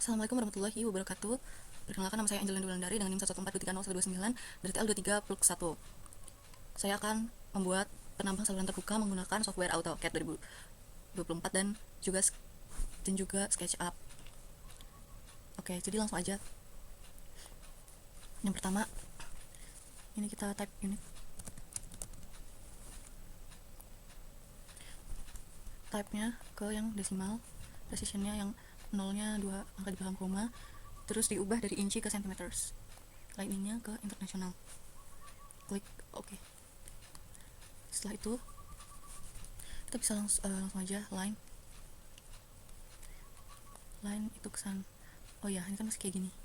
Assalamualaikum warahmatullahi wabarakatuh. Perkenalkan, nama saya Angelina Wulandari dengan NIM 114230129 dari TL23 Plug 1. Saya akan membuat penampang saluran terbuka menggunakan software AutoCAD 2024 dan juga SketchUp. Oke, jadi langsung aja. Yang pertama, ini kita type unit. Type-nya ke yang desimal, precision-nya yang nolnya 2 angka di belakang koma, terus diubah dari inci ke centimeters, line-nya ke internasional. Klik OK. Setelah itu kita bisa langsung aja line itu kesan. Oh ya, ini kan masih kayak gini.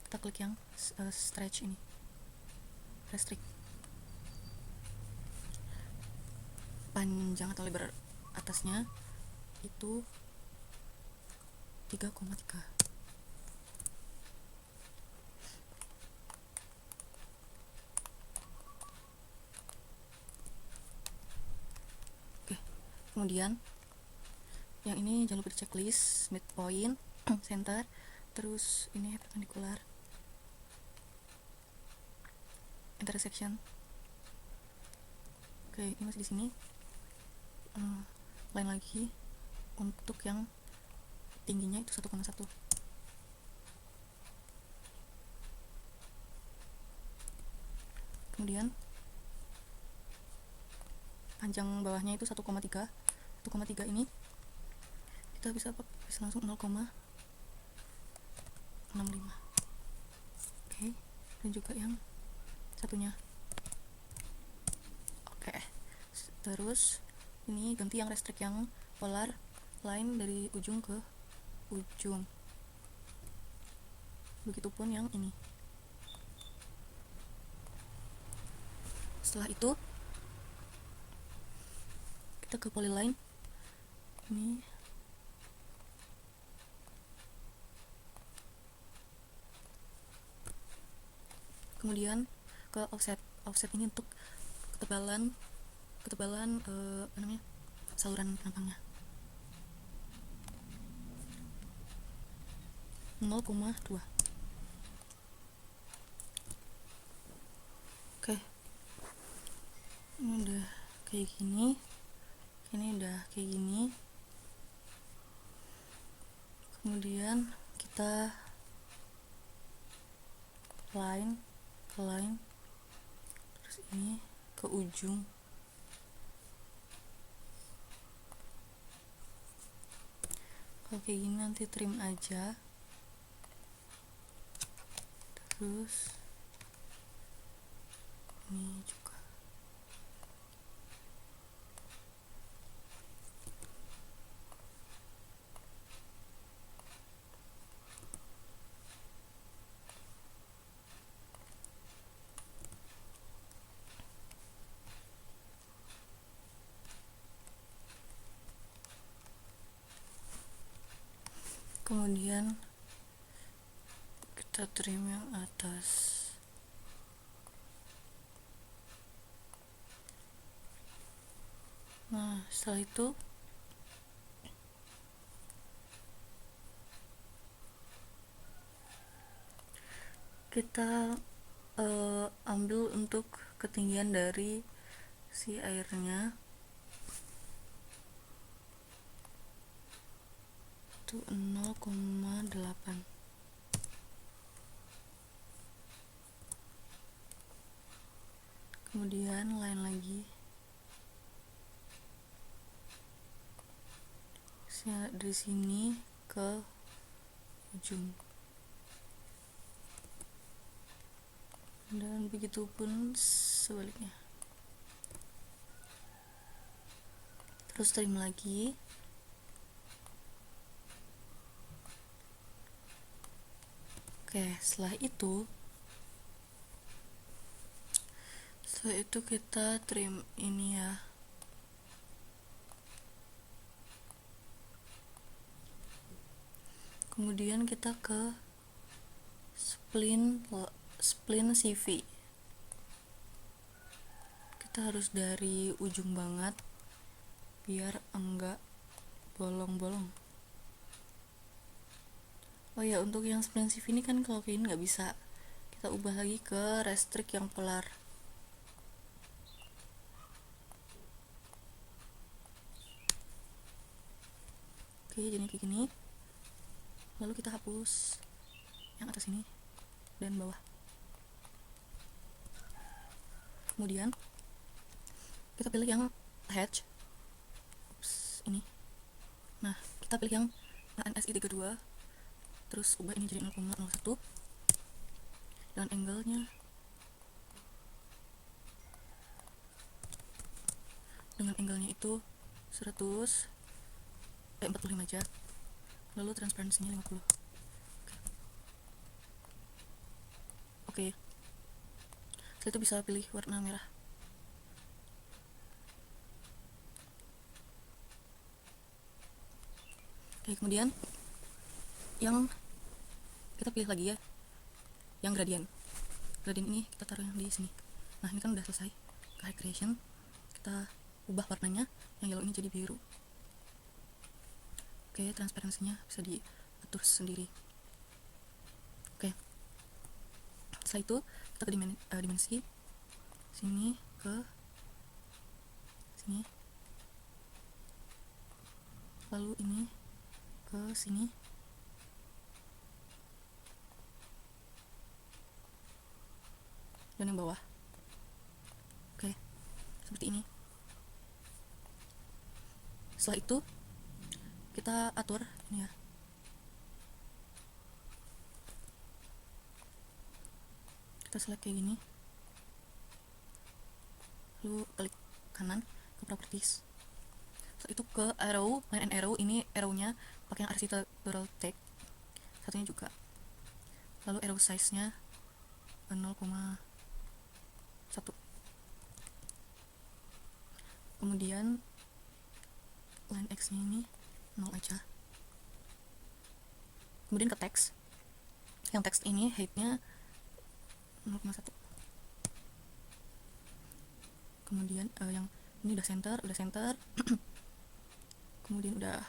Kita klik yang stretch ini, restrict. Panjang atau lebar atasnya itu 3,3. Oke, kemudian yang ini jangan lupa di checklist midpoint, center, terus ini perpendicular, intersection. Oke, ini masih di sini. Lain lagi untuk yang tingginya itu 1,1. Kemudian panjang bawahnya itu 1,3. 1,3 ini kita bisa langsung 0,65. Oke, dan juga yang satunya. Oke, terus ini ganti yang restrict yang polar line dari ujung ke ujung. Begitupun yang ini. Setelah itu kita ke polyline ini, kemudian ke offset ini untuk ketebalan saluran penampangnya 0,2. Oke, ini udah kayak gini, kemudian kita line ke line, terus ini ke ujung. Kalau kayak gini nanti trim aja. Terus ini juga. Kemudian kita trim yang atas. Nah, setelah itu kita ambil untuk ketinggian dari si airnya itu 0,8. Kemudian lain lagi dari sini ke ujung, dan begitupun sebaliknya. Terus trim lagi. Oke, setelah itu kita trim ini ya. Kemudian kita ke spline CV. Kita harus dari ujung banget biar enggak bolong-bolong. Oh ya, untuk yang spline CV ini kan kalau kayak ini nggak bisa, kita ubah lagi ke restrict yang polar. Oke, jadi kayak gini. Lalu kita hapus yang atas ini dan bawah. Kemudian kita pilih yang hatch. Ini. Nah, kita pilih yang ANSI 32, terus ubah ini jadi 0,01 dan angle-nya itu 45 aja. Lalu transparansinya 50. Oke. Setelah itu bisa pilih warna merah. Oke, kemudian yang kita pilih lagi ya, yang gradient ini kita taruh yang di sini. Nah, ini kan udah selesai. Ke high creation, kita ubah warnanya, yang yellow ini jadi biru. Oke, transparansinya bisa diatur sendiri. Oke, setelah itu kita ke dimensi sini ke sini, lalu ini ke sini, dan yang bawah. Oke, seperti ini. Setelah itu kita atur ini ya, kita select kayak gini, lalu klik kanan ke properties. Setelah itu ke arrow, line and arrow, ini arrow-nya pakai yang architectural tag, satunya juga. Lalu arrow size-nya 0,1. Kemudian line X-nya ini 0 aja. Kemudian ke teks, yang teks ini height-nya 0,1. Kemudian yang ini udah center kemudian udah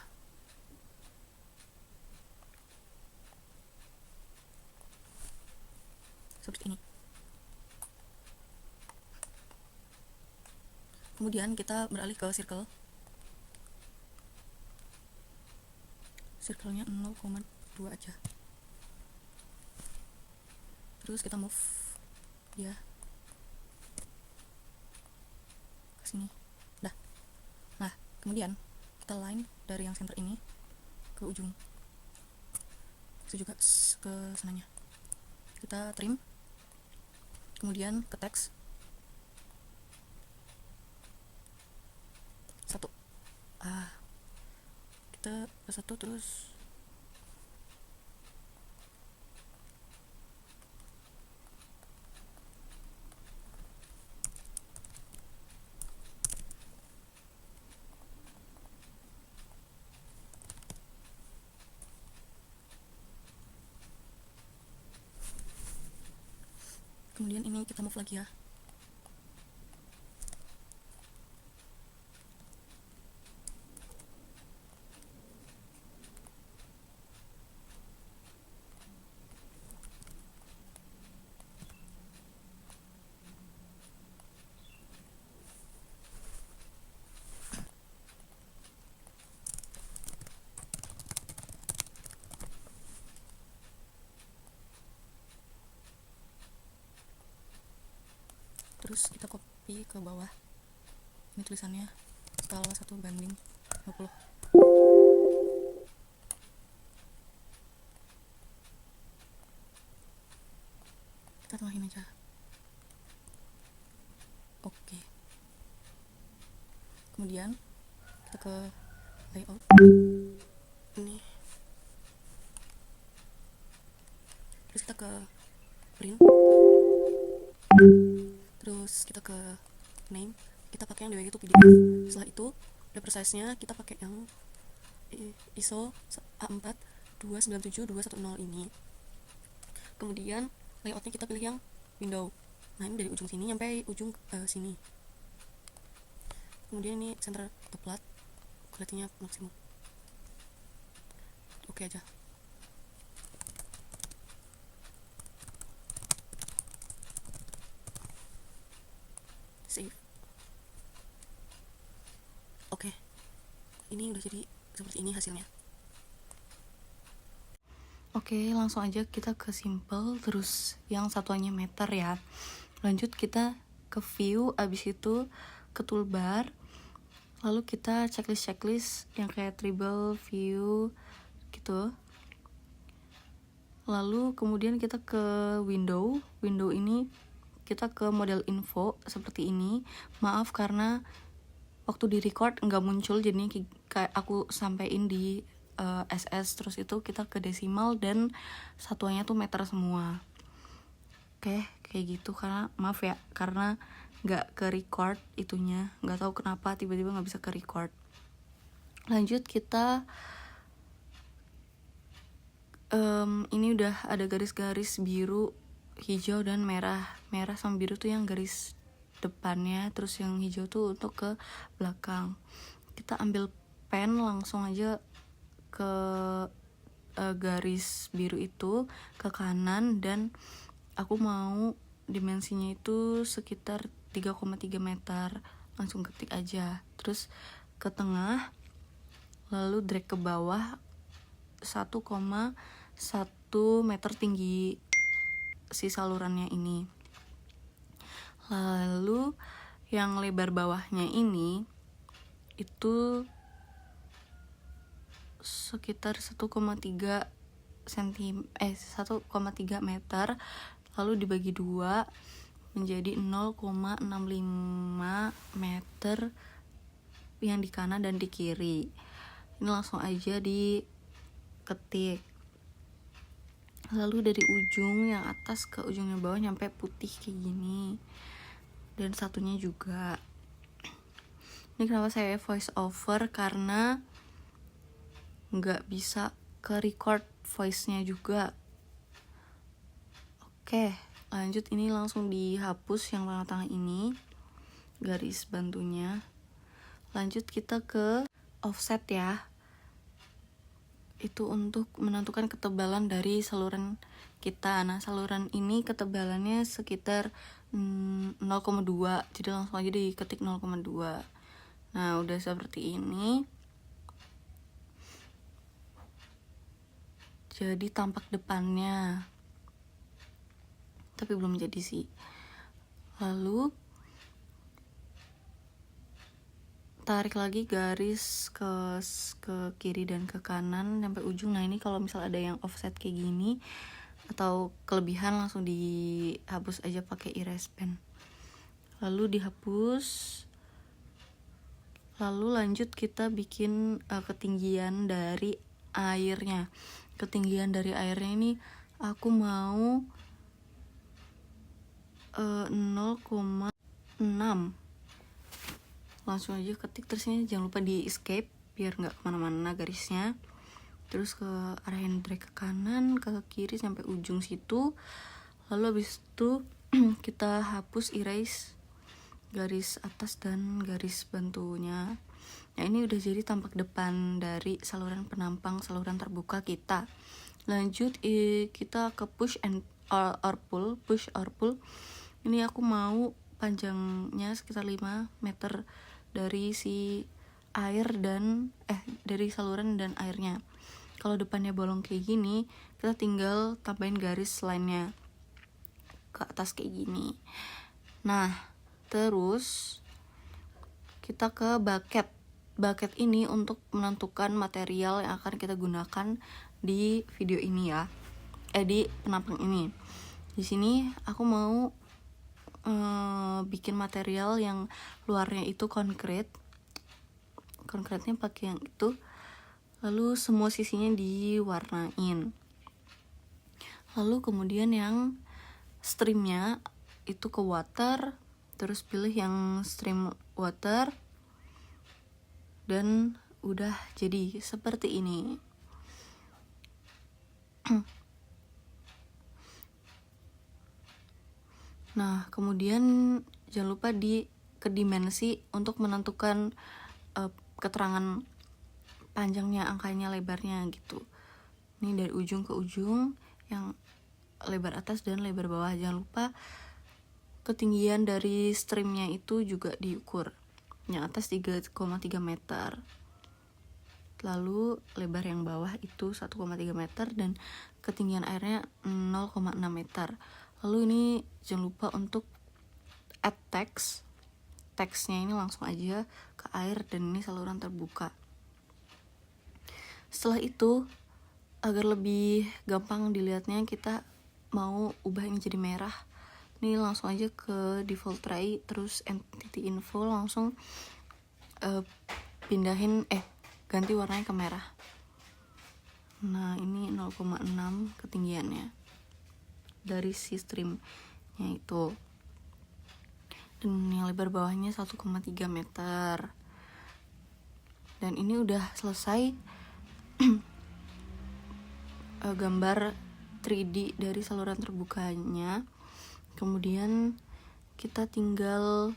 seperti ini. Kemudian kita beralih ke circle-nya 0,2 aja. Terus kita move dia ke sini. Dah. Nah, kemudian kita line dari yang center ini ke ujung. Itu juga ke sananya. Kita trim. Kemudian ke teks. 1. Kita ke 1 terus kemudian ini kita move lagi ya. Terus kita copy ke bawah. Ini tulisannya skala 1:50. Kita tengahin aja. Oke. Kemudian kita ke layout. Ini. Terus kita ke print. Terus kita ke name, kita pakai yang DWG itu PDF. Setelah itu wrapper size-nya kita pakai yang ISO A4 297.210 ini. Kemudian layoutnya kita pilih yang window. Nah, ini dari ujung sini sampai ujung sini. Kemudian ini center teplat, quality-nya maksimum. Oke aja. ini udah jadi seperti ini hasilnya. Oke, langsung aja kita ke simple, terus yang satuannya meter ya. Lanjut kita ke view, abis itu ke toolbar, lalu kita checklist yang kayak tribal view gitu. Lalu kemudian kita ke window ini kita ke model info seperti ini. Maaf karena waktu di record nggak muncul, jadi kayak aku sampein di SS, terus itu kita ke desimal dan satuannya tuh meter semua. Oke, kayak gitu. Karena maaf ya, karena nggak ke record itunya, nggak tahu kenapa tiba-tiba nggak bisa ke record. Lanjut kita ini udah ada garis-garis biru, hijau dan merah sama biru tuh yang garis depannya, terus yang hijau tuh untuk ke belakang. Kita ambil pen langsung aja ke garis biru itu ke kanan, dan aku mau dimensinya itu sekitar 3,3 meter. Langsung ketik aja, terus ke tengah, lalu drag ke bawah 1,1 meter tinggi si salurannya ini. Lalu yang lebar bawahnya ini itu sekitar 1,3 meter, lalu dibagi 2 menjadi 0,65 meter yang di kanan dan di kiri. Ini langsung aja diketik. Lalu dari ujung yang atas ke ujung yang bawah nyampe putih kayak gini, dan satunya juga. Ini kenapa saya voice over, karena nggak bisa ke record voice-nya juga. Oke, lanjut ini langsung dihapus yang tengah-tengah ini, garis bantunya. Lanjut kita ke offset ya. Itu untuk menentukan ketebalan dari saluran kita. Nah, saluran ini ketebalannya sekitar 0,2, jadi langsung aja diketik 0,2. Nah, udah seperti ini. Jadi tampak depannya, tapi belum jadi sih. Lalu tarik lagi garis ke kiri dan ke kanan sampai ujung. Nah, ini kalau misal ada yang offset kayak gini atau kelebihan, langsung dihapus aja pakai erase pen. Lalu dihapus. Lalu lanjut kita bikin ketinggian dari airnya. Ketinggian dari airnya ini aku mau 0,6. Langsung aja ketik, terus ini jangan lupa di escape biar nggak kemana-mana garisnya. Terus ke arahin drag ke kanan, ke kiri sampai ujung situ. Lalu habis itu kita hapus erase garis atas dan garis bantunya. Nah, ini udah jadi tampak depan dari saluran penampang saluran terbuka kita. Lanjut kita ke push or pull. Ini aku mau panjangnya sekitar 5 meter dari si air dan dari saluran dan airnya. Kalau depannya bolong kayak gini, kita tinggal tambahin garis lainnya ke atas kayak gini. Nah, terus kita ke bucket. Bucket ini untuk menentukan material yang akan kita gunakan di video ini ya. Di penampang ini. Di sini aku mau bikin material yang luarnya itu konkretnya pakai yang itu, lalu semua sisinya diwarnain. Lalu kemudian yang streamnya itu ke water, terus pilih yang stream water, dan udah jadi seperti ini. Nah, kemudian jangan lupa ke dimensi untuk menentukan keterangan panjangnya, angkanya, lebarnya gitu. Ini dari ujung ke ujung, yang lebar atas dan lebar bawah. Jangan lupa ketinggian dari streamnya itu juga diukur. Yang atas 3,3 meter. lalu lebar yang bawah itu 1,3 meter dan ketinggian airnya 0,6 meter. Lalu ini jangan lupa untuk add teksnya ini langsung aja ke air, dan ini saluran terbuka. Setelah itu, agar lebih gampang dilihatnya, kita mau ubah ini jadi merah. Ini langsung aja ke default tray, terus entity info langsung ganti warnanya ke merah. Nah, ini 0,6 ketinggiannya dari si streamnya itu, dan yang lebar bawahnya 1,3 meter. Dan ini udah selesai gambar 3D dari saluran terbukanya. Kemudian kita tinggal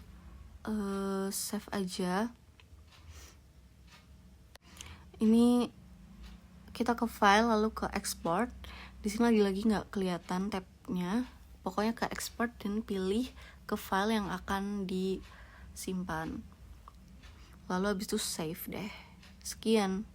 save aja. Ini kita ke file lalu ke export. Di sini lagi-lagi nggak kelihatan tabnya. Pokoknya ke export dan pilih ke file yang akan disimpan. Lalu habis itu save deh. Sekian.